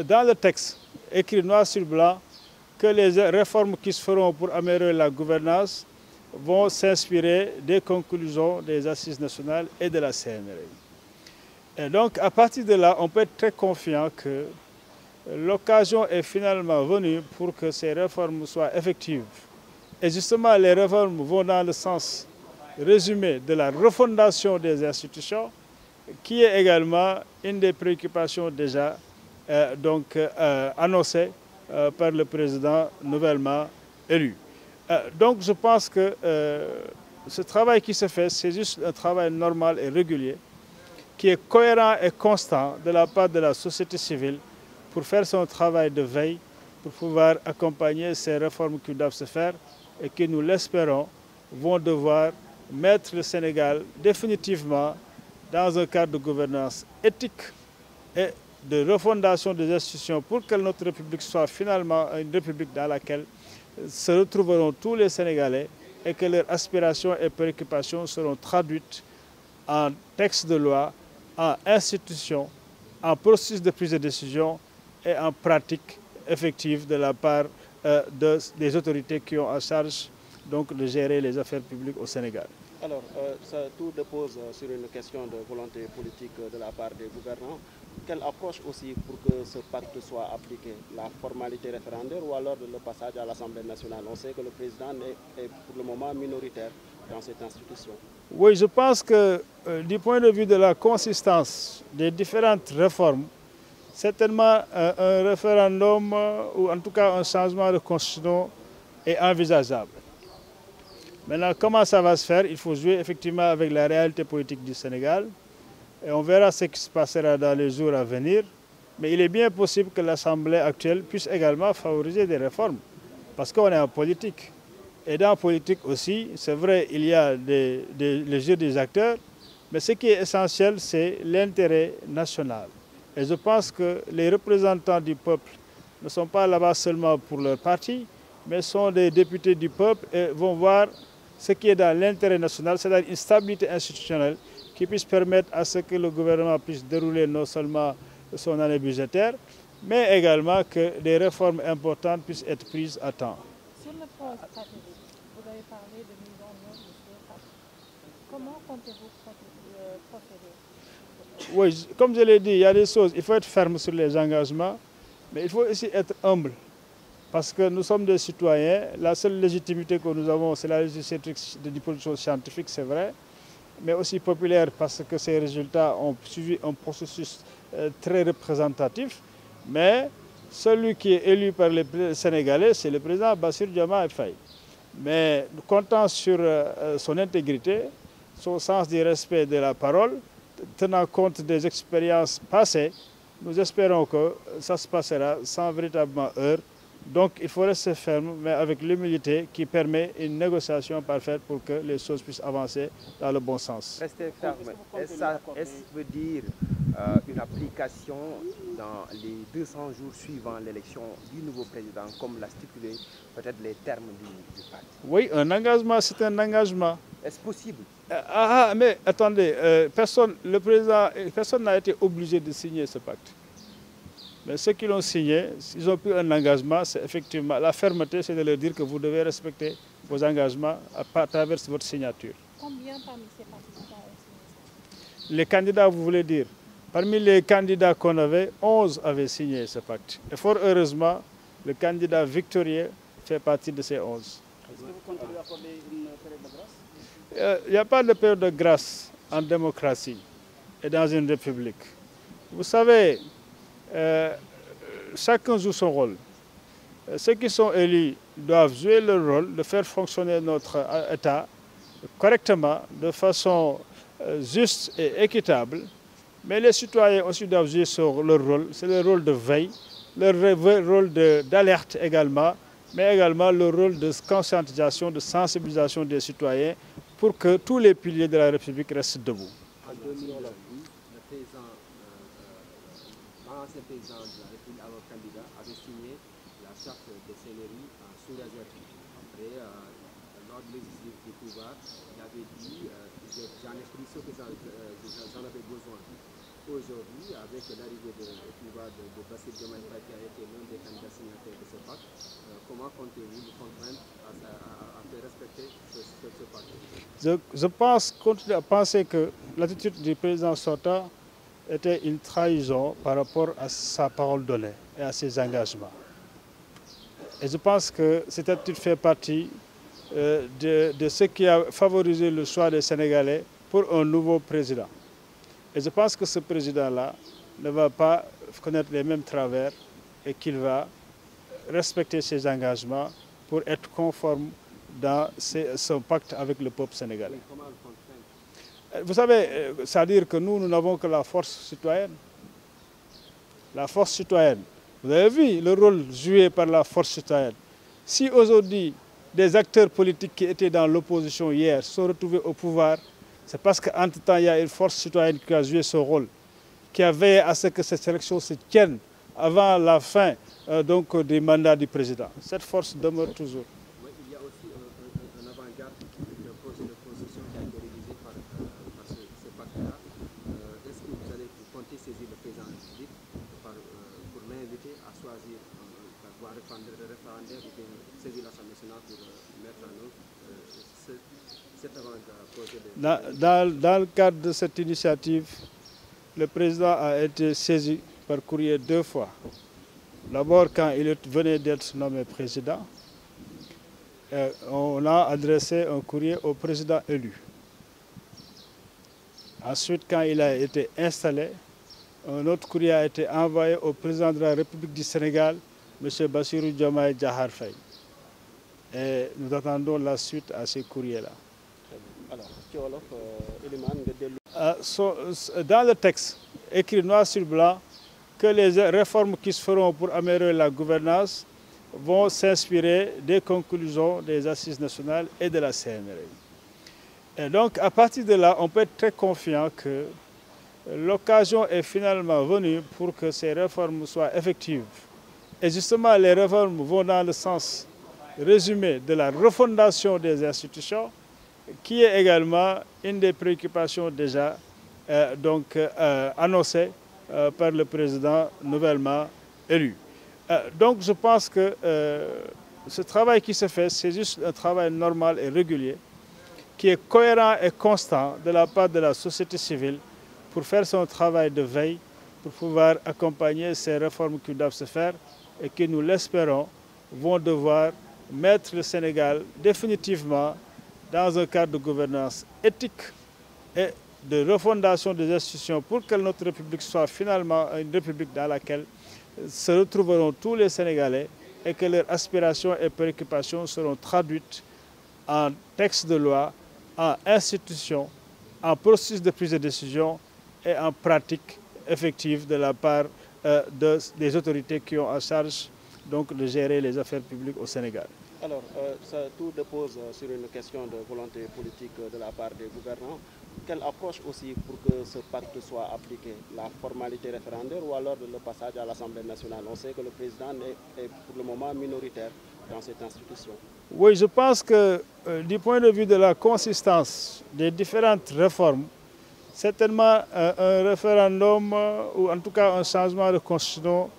dans le texte, écrit noir sur blanc, que les réformes qui se feront pour améliorer la gouvernance vont s'inspirer des conclusions des Assises nationales et de la CNRI. Et donc, à partir de là, on peut être très confiant que l'occasion est finalement venue pour que ces réformes soient effectives. Et justement, les réformes vont dans le sens résumé de la refondation des institutions, qui est également une des préoccupations déjà annoncées par le président nouvellement élu. Donc je pense que ce travail qui se fait, c'est juste un travail normal et régulier, qui est cohérent et constant de la part de la société civile pour faire son travail de veille, pour pouvoir accompagner ces réformes qui doivent se faire et qui, nous l'espérons, vont devoir mettre le Sénégal définitivement dans un cadre de gouvernance éthique et de refondation des institutions pour que notre République soit finalement une République dans laquelle se retrouveront tous les Sénégalais et que leurs aspirations et préoccupations seront traduites en textes de loi, en institutions, en processus de prise de décision et en pratique effective de la part des autorités qui ont en charge donc, de gérer les affaires publiques au Sénégal. Alors, tout repose sur une question de volonté politique de la part des gouvernants. Quelle approche aussi pour que ce pacte soit appliqué? La formalité référendaire ou alors le passage à l'Assemblée nationale? On sait que le président est pour le moment minoritaire dans cette institution. Oui, je pense que du point de vue de la consistance des différentes réformes, certainement un référendum ou en tout cas un changement de constitution est envisageable. Maintenant, comment ça va se faire? Il faut jouer effectivement avec la réalité politique du Sénégal et on verra ce qui se passera dans les jours à venir. Mais il est bien possible que l'Assemblée actuelle puisse également favoriser des réformes parce qu'on est en politique. Et dans la politique aussi, c'est vrai, il y a le jeu des acteurs, mais ce qui est essentiel, c'est l'intérêt national. Et je pense que les représentants du peuple ne sont pas là-bas seulement pour leur parti, mais sont des députés du peuple et vont voir ce qui est dans l'intérêt national, c'est-à-dire une stabilité institutionnelle qui puisse permettre à ce que le gouvernement puisse dérouler non seulement son année budgétaire, mais également que des réformes importantes puissent être prises à temps. Sur le plan stratégique, vous avez parlé de mise en œuvre de ce pacte. Comment comptez-vous procéder? Oui, comme je l'ai dit, il y a des choses, il faut être ferme sur les engagements, mais il faut aussi être humble. Parce que nous sommes des citoyens, la seule légitimité que nous avons, c'est la légitimité de disposition scientifique, c'est vrai, mais aussi populaire parce que ces résultats ont suivi un processus très représentatif. Mais celui qui est élu par les Sénégalais, c'est le président Bassirou Diomaye Faye. Mais nous comptons sur son intégrité, son sens du respect de la parole, tenant compte des expériences passées, nous espérons que ça se passera sans véritablement heurts. Donc il faut rester ferme, mais avec l'humilité qui permet une négociation parfaite pour que les choses puissent avancer dans le bon sens. Rester ferme, est-ce veut dire une application dans les 200 jours suivant l'élection du nouveau président, comme l'a stipulé peut-être les termes du pacte? Oui, un engagement, c'est un engagement. Est-ce possible? Mais attendez, personne n'a été obligé de signer ce pacte. Mais ceux qui l'ont signé, ils ont pris un engagement, c'est effectivement la fermeté, c'est de leur dire que vous devez respecter vos engagements à travers votre signature. Combien parmi ces participants ont signé? Les candidats, vous voulez dire? Parmi les candidats qu'on avait, 11 avaient signé ce pacte. Et fort heureusement, le candidat victorieux fait partie de ces 11. Est-ce que vous comptez lui accorder une période de grâce? Il n'y a pas de période de grâce en démocratie et dans une république. Vous savez, chacun joue son rôle. Ceux qui sont élus doivent jouer leur rôle de faire fonctionner notre État correctement, de façon juste et équitable. Mais les citoyens aussi doivent jouer leur rôle. C'est le rôle de veille, leur rôle d'alerte également, mais également le rôle de conscientisation, de sensibilisation des citoyens pour que tous les piliers de la République restent debout. En 2008, l'ancien président de la République, alors candidat, avait signé la charte de CNRI sous réserve. Après, lors de l'exercice du pouvoir, il avait dit j'en ai pris ce que j'en avais besoin. aujourd'hui, avec l'arrivée au pouvoir de Bassirou Diomaye Faye, qui a été l'un des candidats signataires de ce pacte, comment comptez-vous vous contraindre à faire respecter ce pacte? Je pense, continue à penser que l'attitude du président sortant était une trahison par rapport à sa parole donnée et à ses engagements. Et je pense que cette attitude fait partie de ce qui a favorisé le choix des Sénégalais pour un nouveau président. Et je pense que ce président-là ne va pas connaître les mêmes travers et qu'il va respecter ses engagements pour être conforme dans son pacte avec le peuple sénégalais. Vous savez, c'est-à-dire que nous n'avons que la force citoyenne. La force citoyenne. Vous avez vu le rôle joué par la force citoyenne. Si aujourd'hui, des acteurs politiques qui étaient dans l'opposition hier sont retrouvés au pouvoir, c'est parce qu'entre-temps, il y a une force citoyenne qui a joué son rôle, qui a veillé à ce que cette élection se tienne avant la fin du mandat du président. Cette force demeure toujours. Oui, il y a aussi un avant-garde d'un projet de constitution qui a été réalisé par ce pacte-là. Est-ce que vous allez compter saisir le président de la République pour l'inviter à choisir la voie référendaire ou bien saisir l'Assemblée nationale pour mettre en œuvre cet avant-projet Dans le cadre de cette initiative, le président a été saisi par courrier 2 fois. D'abord, quand il venait d'être nommé président, on a adressé un courrier au président élu. Ensuite, quand il a été installé, un autre courrier a été envoyé au président de la République du Sénégal, M. Bassirou Diomaye Diakhar Faye. Et nous attendons la suite à ces courriers-là. Dans le texte, écrit noir sur blanc, que les réformes qui se feront pour améliorer la gouvernance vont s'inspirer des conclusions des assises nationales et de la CNRI. Et donc, à partir de là, on peut être très confiant que l'occasion est finalement venue pour que ces réformes soient effectives. Et justement, les réformes vont dans le sens résumé de la refondation des institutions, qui est également une des préoccupations déjà annoncées par le président nouvellement élu. Donc je pense que ce travail qui se fait, c'est juste un travail normal et régulier, qui est cohérent et constant de la part de la société civile pour faire son travail de veille, pour pouvoir accompagner ces réformes qui doivent se faire et qui, nous l'espérons, vont devoir mettre le Sénégal définitivement dans un cadre de gouvernance éthique et de refondation des institutions pour que notre République soit finalement une République dans laquelle se retrouveront tous les Sénégalais et que leurs aspirations et préoccupations seront traduites en textes de loi, en institutions, en processus de prise de décision et en pratique effective de la part des autorités qui ont en charge de gérer les affaires publiques au Sénégal. Alors, tout dépose sur une question de volonté politique de la part des gouvernants. Quelle approche aussi pour que ce pacte soit appliqué? La formalité référendaire ou alors le passage à l'Assemblée nationale? On sait que le président est pour le moment minoritaire dans cette institution. Oui, je pense que du point de vue de la consistance des différentes réformes, certainement un référendum ou en tout cas un changement de constitution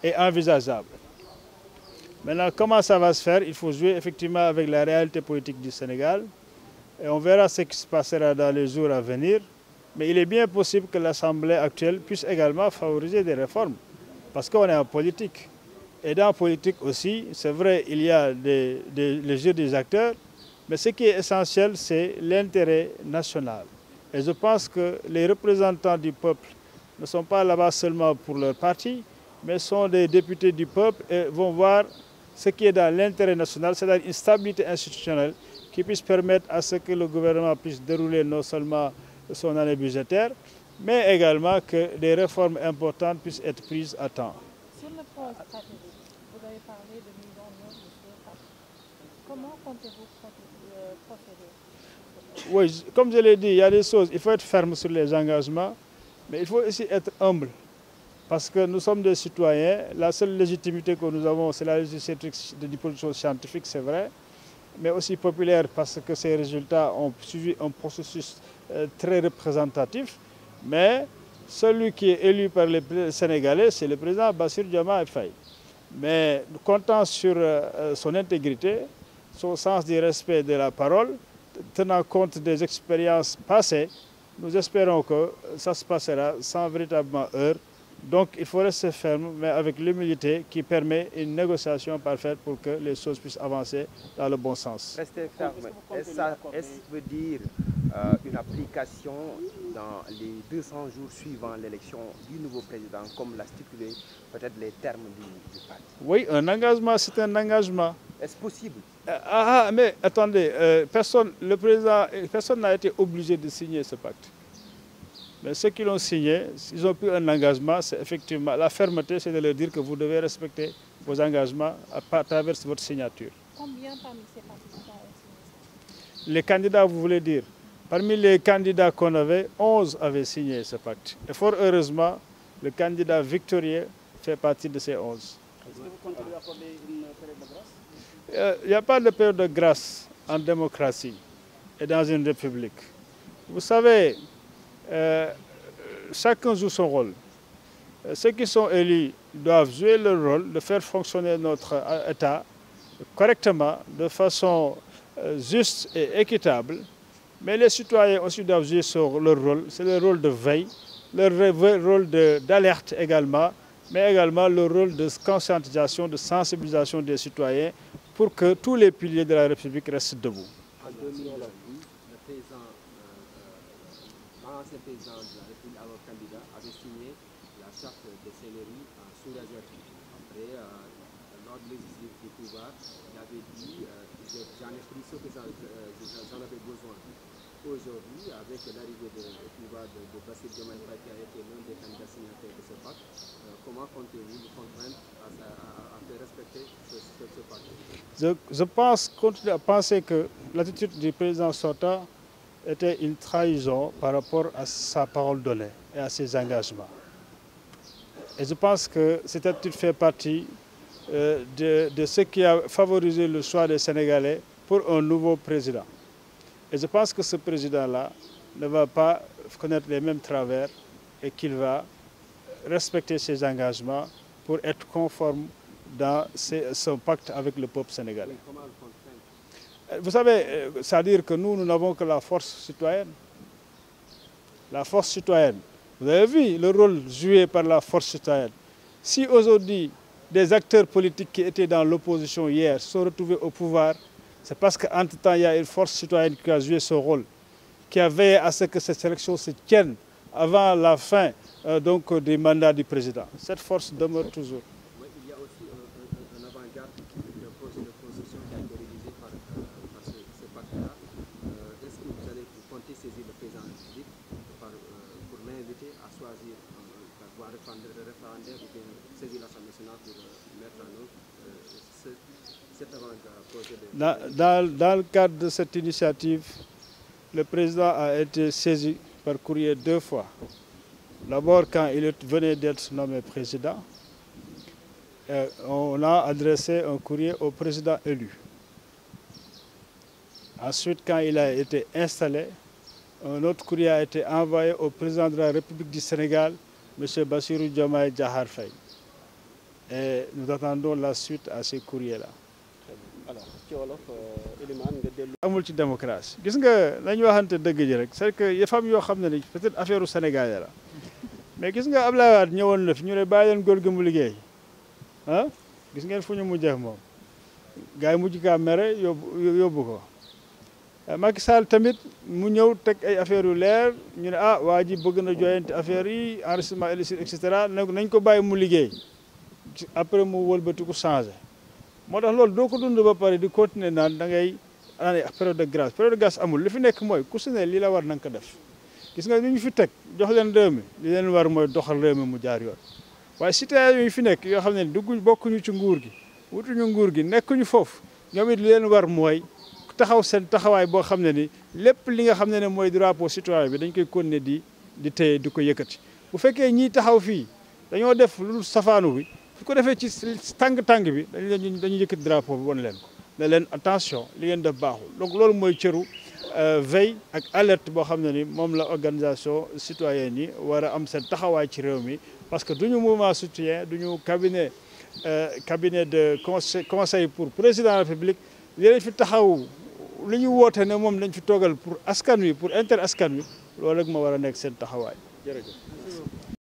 est envisageable. Maintenant, comment ça va se faire? Il faut jouer effectivement avec la réalité politique du Sénégal et on verra ce qui se passera dans les jours à venir. Mais il est bien possible que l'Assemblée actuelle puisse également favoriser des réformes parce qu'on est en politique. Et dans la politique aussi, c'est vrai, il y a les jeux des acteurs, mais ce qui est essentiel, c'est l'intérêt national. Et je pense que les représentants du peuple ne sont pas là-bas seulement pour leur parti, mais sont des députés du peuple et vont voir ce qui est dans l'intérêt national, c'est-à-dire une stabilité institutionnelle qui puisse permettre à ce que le gouvernement puisse dérouler non seulement son année budgétaire, mais également que des réformes importantes puissent être prises à temps. Sur le plan stratégique, vous avez parlé de mise en œuvre de ce pacte. Comment comptez-vous procéder? Oui, comme je l'ai dit, il y a des choses, il faut être ferme sur les engagements, mais il faut aussi être humble. Parce que nous sommes des citoyens, la seule légitimité que nous avons, c'est la légitimité de disposition scientifique, c'est vrai, mais aussi populaire parce que ces résultats ont suivi un processus très représentatif. Mais celui qui est élu par les Sénégalais, c'est le président Bassirou Diomaye Faye. Mais comptant sur son intégrité, son sens du respect de la parole, tenant compte des expériences passées, nous espérons que ça se passera sans véritablement heurts. Donc il faut rester ferme, mais avec l'humilité qui permet une négociation parfaite pour que les choses puissent avancer dans le bon sens. Rester ferme, est-ce veut dire une application dans les 200 jours suivant l'élection du nouveau président, comme l'a stipulé peut-être les termes du parti? Oui, un engagement, c'est un engagement. Est-ce possible? Mais attendez, personne n'a été obligé de signer ce pacte. Mais ceux qui l'ont signé, ils ont pris un engagement, c'est effectivement la fermeté, c'est de leur dire que vous devez respecter vos engagements à travers votre signature. Combien parmi ces participants ont signé ça? Les candidats, vous voulez dire? Parmi les candidats qu'on avait, 11 avaient signé ce pacte. Et fort heureusement, le candidat victorieux fait partie de ces 11. Est-ce que vous comptez accorder une période de grâce? Il n'y a pas de période de grâce en démocratie et dans une république. Vous savez, chacun joue son rôle. Ceux qui sont élus doivent jouer leur rôle de faire fonctionner notre État correctement, de façon juste et équitable. Mais les citoyens aussi doivent jouer leur rôle. C'est le rôle de veille, leur rôle d'alerte également, mais également le rôle de conscientisation, de sensibilisation des citoyens pour que tous les piliers de la République restent debout. En 2008, l'ancien président de la République, alors candidat, avait signé la charte de Sénéry sous réserve. Après, lors de l'exercice du pouvoir, il avait dit j'en ai pris ce que j'en avais besoin. Aujourd'hui, avec l'arrivée au pouvoir de Bassirou Diomaye Faye, qui a été l'un des candidats signataires de ce pacte, comment comptez-vous vous contraindre à faire respecter ce pacte? Je continue à penser que l'attitude du président sortant était une trahison par rapport à sa parole donnée et à ses engagements. Et je pense que cette attitude fait partie de ce qui a favorisé le choix des Sénégalais pour un nouveau président. Et je pense que ce président-là ne va pas connaître les mêmes travers et qu'il va respecter ses engagements pour être conforme dans son pacte avec le peuple sénégalais. Vous savez, c'est-à-dire que nous n'avons que la force citoyenne. La force citoyenne. Vous avez vu le rôle joué par la force citoyenne. Si aujourd'hui, des acteurs politiques qui étaient dans l'opposition hier se sont retrouvés au pouvoir, c'est parce qu'entre-temps, il y a une force citoyenne qui a joué son rôle, qui a veillé à ce que cette élection se tienne avant la fin du mandat du président. Cette force demeure toujours. Oui, il y a aussi un avant-garde d'un projet de construction qui a été réalisé par ce pacte-là. Est-ce que vous allez compter saisir le président de la République pour l'inviter à choisir la voie référendaire ou bien saisir l'Assemblée nationale pour mettre en œuvre cet avant-projet Dans le cadre de cette initiative, le président a été saisi par courrier 2 fois. D'abord, quand il venait d'être nommé président, on a adressé un courrier au président élu. Ensuite, quand il a été installé, un autre courrier a été envoyé au président de la République du Sénégal, M. Bassirou Diomaye Diakhar Faye. Et nous attendons la suite à ces courriers-là. Alors, ci wolof Elimane nga dellu. amul ci démocratie gis nga nañu waxante dëgg ji rek c'est que y a fam yoo xam ne ni peut-être affaire u Sénégalais la mais gis nga Abdoulaye Wade ñëwoon na fi ñu ne bàyyi leen góor gi mu liggéey ah gis ngeen fu ñu mujjee moom gars yi mujj kaa mere yóbbu ko Macky Sall tamit mu ñëw teg ay affaires yu leer ñu ne waa ji bëgg na joyante affaire yi enrichissement illicite et cetera nañ ko bàyyi mu liggéey après mu wëlbati ko changé moo tax loolu doo ko dund ba pare di continuer naan da ngay période de grâce amul li fi nekk mooy ku si ne lii la war na nga ko def gis nga ni ñu fi teg jox leen réew mi li leen war mooy doxal réew mi mu jaar yoon waaye citoyen yi fi nekk yoo xam ne bokkuñu ci nguur gi wutuñu nguur gi nekkuñu foofu ñoom it li leen war mooy taxaw seen taxawaay boo xam ne ni lépp li nga xam ne mooy drapeau citoyen bi dañ koy continuer di téye di ko yëkkati bu fekkee ñiy taxaw fii dañoo def lu safaanu bi su ko defee ci tàng bi dañuy yëkkati drapeau bi won leen ko ne leen attention li ngeen def baaxul donc loolu mooy cëru veille ak alerte boo xam ne ni moom la organisation citoyenne yi war a am seen taxawaay ci réew mi parce que duñu mouvement citoyen duñu cabinet de conseil pour président de la République li fi taxaw li ñu woote ne moom lañ fi toogal pour askan wi pour intérêt askan wi loolu rek ma war a nekk seen taxawaay. jërëjëf.